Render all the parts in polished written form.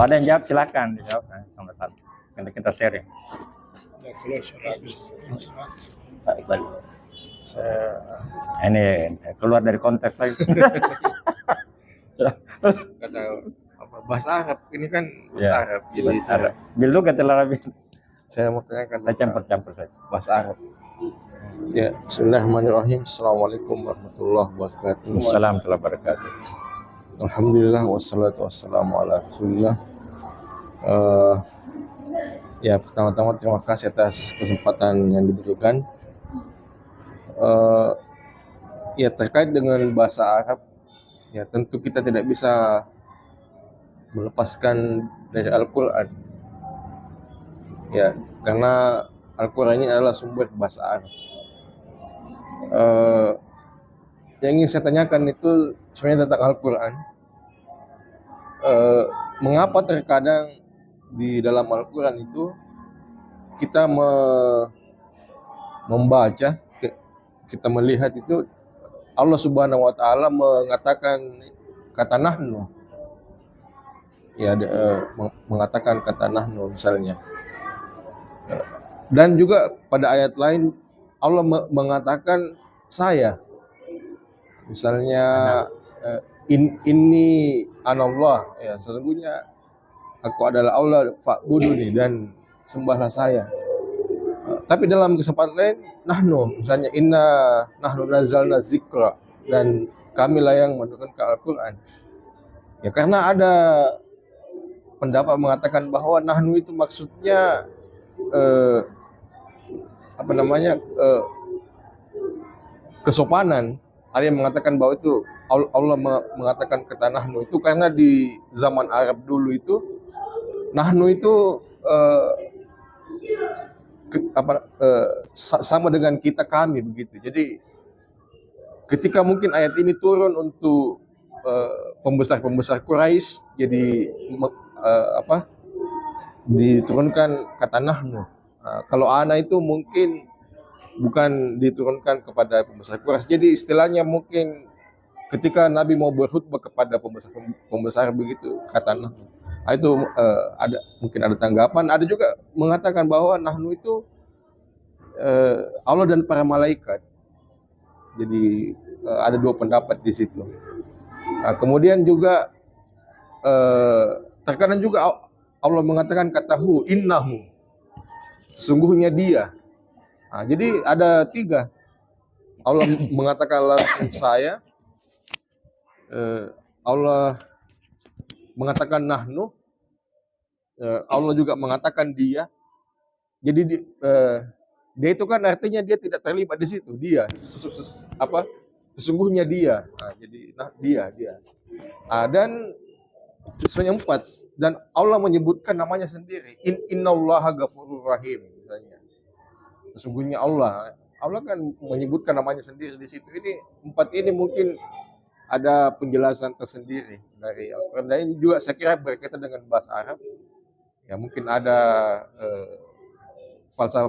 ada yang jawab silakan dijawab sama satu. Nanti kita sharing. Ini keluar dari konteks lagi. Kata apa bahasa Arab ini kan bahasa Arab. Jadi Arab. Bilu kata Arabi. Saya mau tanyakan Saya campur-campur saja. bahasa Arab. Ya, bismillahirrahmanirrahim. Assalamualaikum warahmatullahi wabarakatuh. Assalamualaikum warahmatullahi wabarakatuh. Alhamdulillah wassalatu wassalamu ala Rasulillah. Ya, pertama-tama terima kasih atas kesempatan yang diberikan. Ya, terkait dengan bahasa Arab, ya tentu kita tidak bisa melepaskan dari Al-Quran. Ya, karena Al-Quran ini adalah sumber bahasa Arab. Yang ingin saya tanyakan itu sebenarnya tentang Al-Quran. Mengapa terkadang di dalam Al-Quran itu kita membaca, kita melihat itu Allah Subhanahu wa Ta'ala mengatakan kata nahnu, ya mengatakan kata nahnu misalnya, dan juga pada ayat lain Allah mengatakan saya, misalnya ini anallah, ya sesungguhnya aku adalah Allah, fa'buduni, dan sembahlah saya. Tapi dalam kesempatan lain nahnu, misalnya inna nahnu nazzalna dzikra, dan kamilah yang menurunkan Al-Quran. Ya, karena ada pendapat mengatakan bahwa nahnu itu maksudnya kesopanan. Ada yang mengatakan bahwa itu Allah mengatakan kata nahnu itu karena di zaman Arab dulu itu nahnu itu sama dengan kita, kami, begitu. Jadi ketika mungkin ayat ini turun untuk pembesar-pembesar Quraisy, jadi diturunkan kata nahnu. Kalau ana itu mungkin bukan diturunkan kepada pembesar Quraisy. Jadi istilahnya mungkin ketika Nabi mau berkhutbah kepada pembesar begitu kata nahnu. Itu mungkin ada tanggapan. Ada juga mengatakan bahwa nahnu itu Allah dan para malaikat. Jadi ada dua pendapat di situ. Kemudian juga terkadang juga Allah mengatakan katahu, innahu, sesungguhnya dia. Jadi ada tiga. Allah mengatakan langsung saya, Allah mengatakan nahnu, Allah juga mengatakan dia. Jadi dia itu kan artinya dia tidak terlibat di situ. Dia sesungguhnya dia. Jadi dia. Dan sebenarnya 4, dan Allah menyebutkan namanya sendiri. Innallaha ghafurur rahim, misalnya. Sesungguhnya Allah kan menyebutkan namanya sendiri di situ. Ini 4 ini mungkin ada penjelasan tersendiri dari Al-Quran. Dan ini juga saya kira berkaitan dengan bahasa Arab. Ya, mungkin ada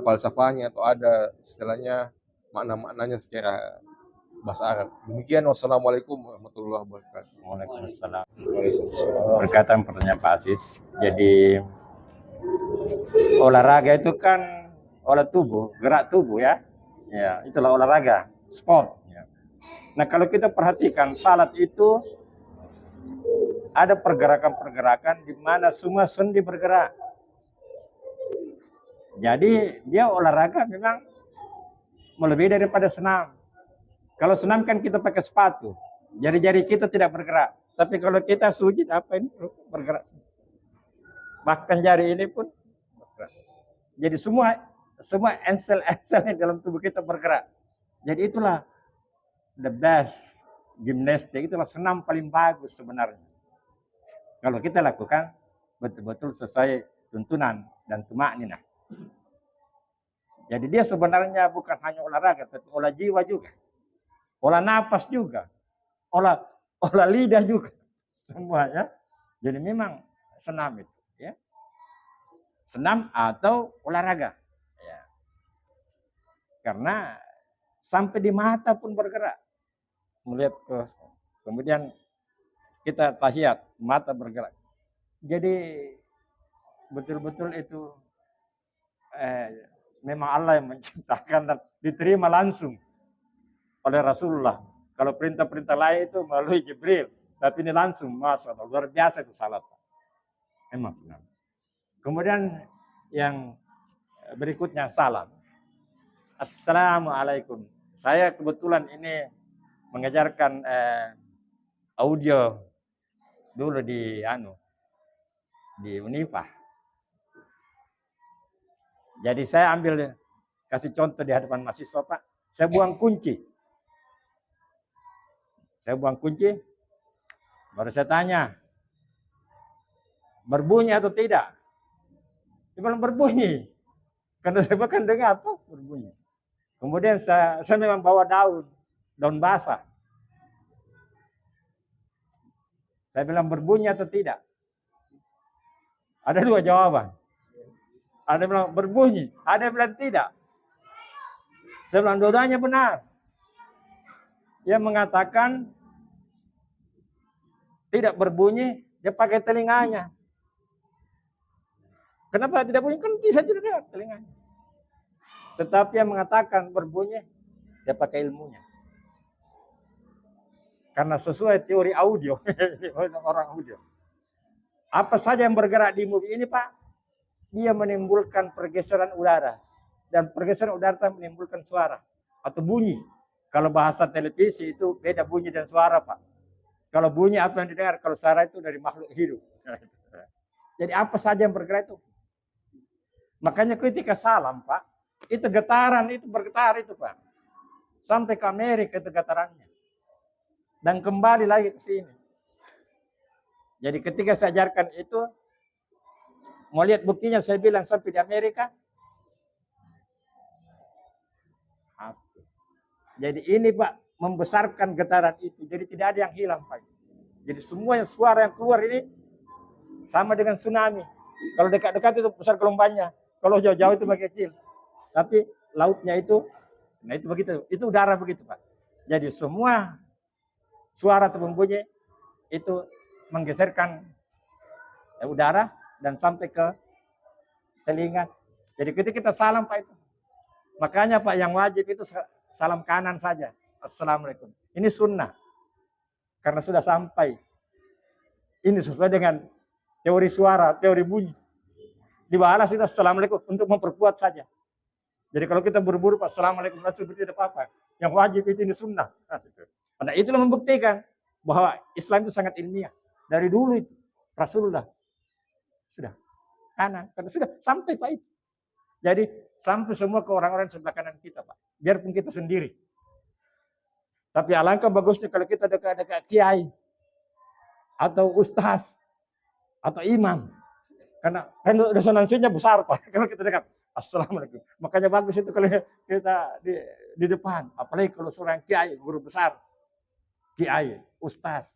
falsafahnya atau ada istilahnya makna-maknanya secara bahasa Arab. Demikian, wassalamualaikum warahmatullahi wabarakatuh. Waalaikumsalam. Berkaitan pertanyaan Pak Aziz. Jadi olahraga itu kan olah tubuh, gerak tubuh ya. Ya, itulah olahraga, sport. Ya. Nah, kalau kita perhatikan salat itu ada pergerakan-pergerakan di mana semua sendi bergerak. Jadi dia olahraga memang melebihi daripada senam. Kalau senam kan kita pakai sepatu, jari-jari kita tidak bergerak. Tapi kalau kita sujud, apa ini bergerak? Bahkan jari ini pun bergerak. Jadi semua ensel-ensel di dalam tubuh kita bergerak. Jadi itulah the best gimnastik, itulah senam paling bagus sebenarnya. Kalau kita lakukan betul-betul sesuai tuntunan dan tumakninah. Jadi dia sebenarnya bukan hanya olahraga, tapi olah jiwa juga. Olah napas juga. Olah lidah juga. Semuanya. Jadi memang senam itu. Ya. Senam atau olahraga. Ya. Karena sampai di mata pun bergerak. Melihat kemudian kita tahiyat, mata bergerak. Jadi betul-betul itu memang Allah yang menciptakan dan diterima langsung oleh Rasulullah. Kalau perintah-perintah lain itu melalui Jibril, tapi ini langsung, Masya Allah, luar biasa itu salat. Memang senang. Kemudian yang berikutnya salam. Assalamualaikum. Saya kebetulan ini mengajarkan audio dulu di Unifah. Jadi saya kasih contoh di hadapan mahasiswa, Pak. Saya buang kunci. Baru saya tanya, berbunyi atau tidak? Dia bilang berbunyi. Karena saya bahkan dengar apa berbunyi. Kemudian saya memang bawa daun basah. Saya bilang berbunyi atau tidak? Ada dua jawaban. Ada yang bilang berbunyi, ada yang bilang tidak. Saya bilang dua-duanya benar. Dia mengatakan tidak berbunyi, dia pakai telinganya. Kenapa tidak bunyi? Kan bisa tidak dengar telinganya. Tetapi yang mengatakan berbunyi, dia pakai ilmunya. Karena sesuai teori audio, orang audio. Apa saja yang bergerak di movie ini, Pak, dia menimbulkan pergeseran udara. Dan pergeseran udara menimbulkan suara atau bunyi. Kalau bahasa televisi itu beda bunyi dan suara, Pak. Kalau bunyi apa yang didengar, kalau suara itu dari makhluk hidup. Jadi apa saja yang bergerak itu. Makanya ketika salam, Pak, itu getaran, itu bergetar itu, Pak. Sampai ke Amerika itu getarannya. Dan kembali lagi ke sini. Jadi ketika saya ajarkan itu, mau lihat buktinya saya bilang sampai di Amerika. Jadi ini, Pak, membesarkan getaran itu. Jadi tidak ada yang hilang, Pak. Jadi semua suara yang keluar ini sama dengan tsunami. Kalau dekat-dekat itu besar gelombangnya. Kalau jauh-jauh itu makin kecil. Tapi lautnya itu, nah itu begitu. Itu udara begitu, Pak. Jadi semua suara atau bunyi itu menggeserkan udara dan sampai ke telinga. Jadi ketika kita salam, Pak, itu. Makanya, Pak, yang wajib itu salam kanan saja. Assalamualaikum. Ini sunnah. Karena sudah sampai. Ini sesuai dengan teori suara, teori bunyi. Dibalas itu assalamualaikum untuk memperkuat saja. Jadi kalau kita buru-buru assalamualaikum seperti tidak apa-apa. Yang wajib itu ini sunnah. Nah, itulah membuktikan bahwa Islam itu sangat ilmiah. Dari dulu itu Rasulullah sudah kanan, karena sudah sampai, Pak, itu. Jadi sampai semua ke orang-orang sebelah kanan kita, Pak. Biarpun kita sendiri. Tapi alangkah bagusnya kalau kita dekat-dekat kiai atau ustaz atau imam. Karena resonansinya besar, Pak. Kalau kita dekat, assalamualaikum. Makanya bagus itu kalau kita di depan. Apalagi kalau seorang kiai, guru besar. Kiai, ustaz.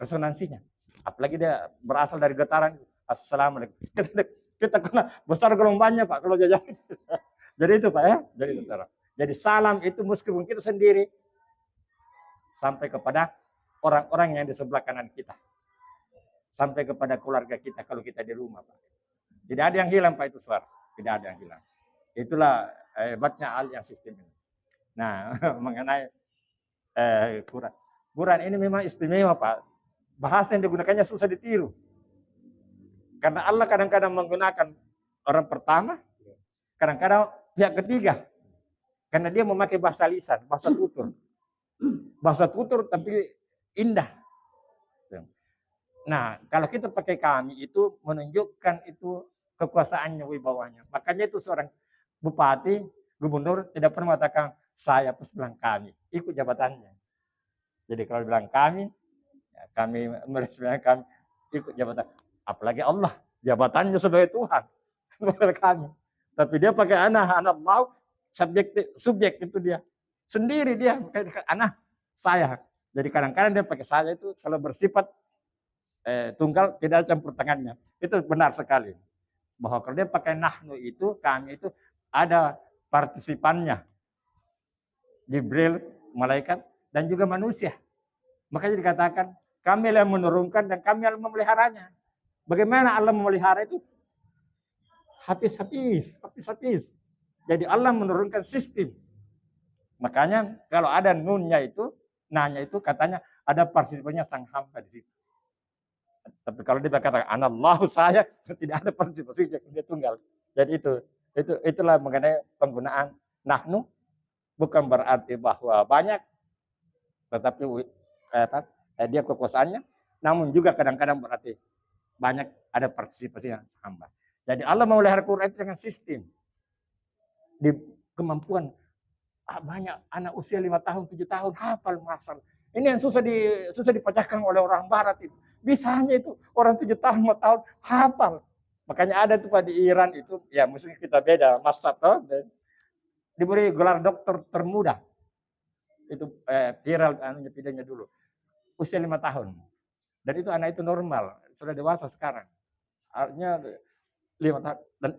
Resonansinya. Apalagi dia berasal dari getaran. Assalamualaikum. Kita kena besar gelombangnya, Pak. Kalau jajah. Jadi itu, Pak, ya. Jadi itu cara. Jadi salam itu meskipun kita sendiri. Sampai kepada orang-orang yang di sebelah kanan kita. Sampai kepada keluarga kita kalau kita di rumah, Pak. Tidak ada yang hilang, Pak, itu suara. Tidak ada yang hilang. Itulah hebatnya yang sistem ini. Nah, mengenai Quran. Quran ini memang istimewa, Pak. Bahasa yang digunakannya susah ditiru. Karena Allah kadang-kadang menggunakan orang pertama, kadang-kadang pihak ketiga. Karena dia memakai bahasa lisan, bahasa tutur. Bahasa tutur tapi indah. Nah, kalau kita pakai kami itu menunjukkan itu kekuasaannya, wibawanya. Makanya itu seorang bupati, gubernur tidak pernah mengatakan saya pas bilang kami, ikut jabatannya. Jadi kalau bilang kami, ya kami meresmikan kami ikut jabatan. Apalagi Allah, jabatannya sebagai Tuhan. Kami. Tapi dia pakai anak Allah, subjek itu dia. Sendiri dia, anak saya. Jadi kadang-kadang dia pakai saya itu kalau bersifat tunggal tidak campur tangannya. Itu benar sekali. Bahwa kalau dia pakai nahnu itu, kami itu ada partisipannya. Jibril, malaikat, dan juga manusia. Makanya dikatakan Kami yang menurunkan dan kami yang memeliharanya. Bagaimana Allah memelihara itu? Habis-habis. Jadi Allah menurunkan sistem. Makanya kalau ada nunnya itu, nanya itu katanya ada partisipasinya sang hamba di situ. Tapi kalau dia katakan anallahu saya, tidak ada partisipasinya, dia tunggal. Jadi itulah mengenai penggunaan nahnu, bukan berarti bahwa banyak, tetapi dia kekuasaannya, namun juga kadang-kadang berarti banyak ada partisipasinya sang hamba. Jadi Allah memelihara Quran itu dengan sistem. Di kemampuan banyak anak usia 5 tahun, 7 tahun hafal masal. Ini yang susah dipecahkan oleh orang barat itu. Bisanya itu orang 7 tahun, 5 tahun hafal. Makanya ada tuh Pak di Iran itu, ya mesti kita beda, Mas Sato diberi gelar dokter termuda. Itu viral videonya dulu. Usia 5 tahun. Dan itu anak itu normal, sudah dewasa sekarang. Artinya 5 tahun. Dan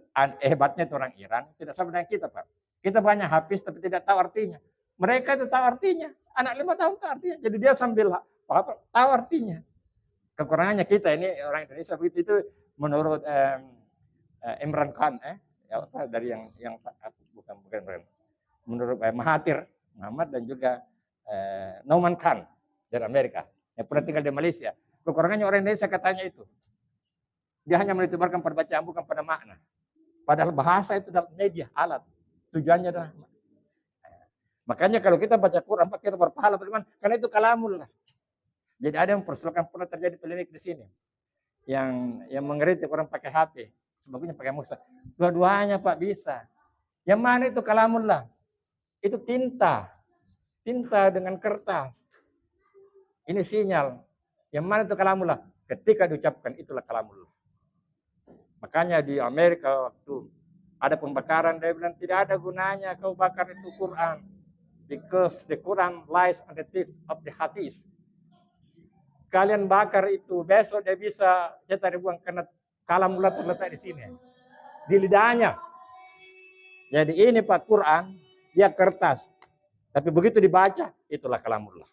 hebatnya itu orang Iran, tidak sama dengan kita Pak. Kita banyak habis tapi tidak tahu artinya. Mereka itu tahu artinya. Anak 5 tahun tahu artinya. Jadi dia sambil tahu artinya. Kekurangannya kita ini orang Indonesia itu menurut Imran Khan dari yang bukan menurut Mahathir Muhammad dan juga Nauman Khan dari Amerika yang pernah tinggal di Malaysia. Kekurangannya orang Indonesia katanya itu. Dia hanya menitibarkan pada bacaan bukan pada makna. Padahal bahasa itu dalam media, alat. Tujuannya adalah. Makanya kalau kita baca Quran, kita berpahala bagaimana? Karena itu kalamullah. Jadi ada yang persoalan pernah terjadi polemik di sini. Yang mengkritik orang pakai HP. Sebagusnya pakai mushaf. Dua-duanya Pak bisa. Yang mana itu kalamullah? Itu tinta. Tinta dengan kertas. Ini sinyal. Yang mana itu kalamullah? Ketika diucapkan itulah kalamullah. Makanya di Amerika waktu ada pembakaran, dia bilang tidak ada gunanya kau bakar itu Quran. Because the Quran lies on the tips of the Hafiz. Kalian bakar itu, besok dia bisa cetak dibuang karena kalamullah terletak di sini. Di lidahnya. Jadi ini Pak Quran, dia kertas. Tapi begitu dibaca, itulah kalamullah.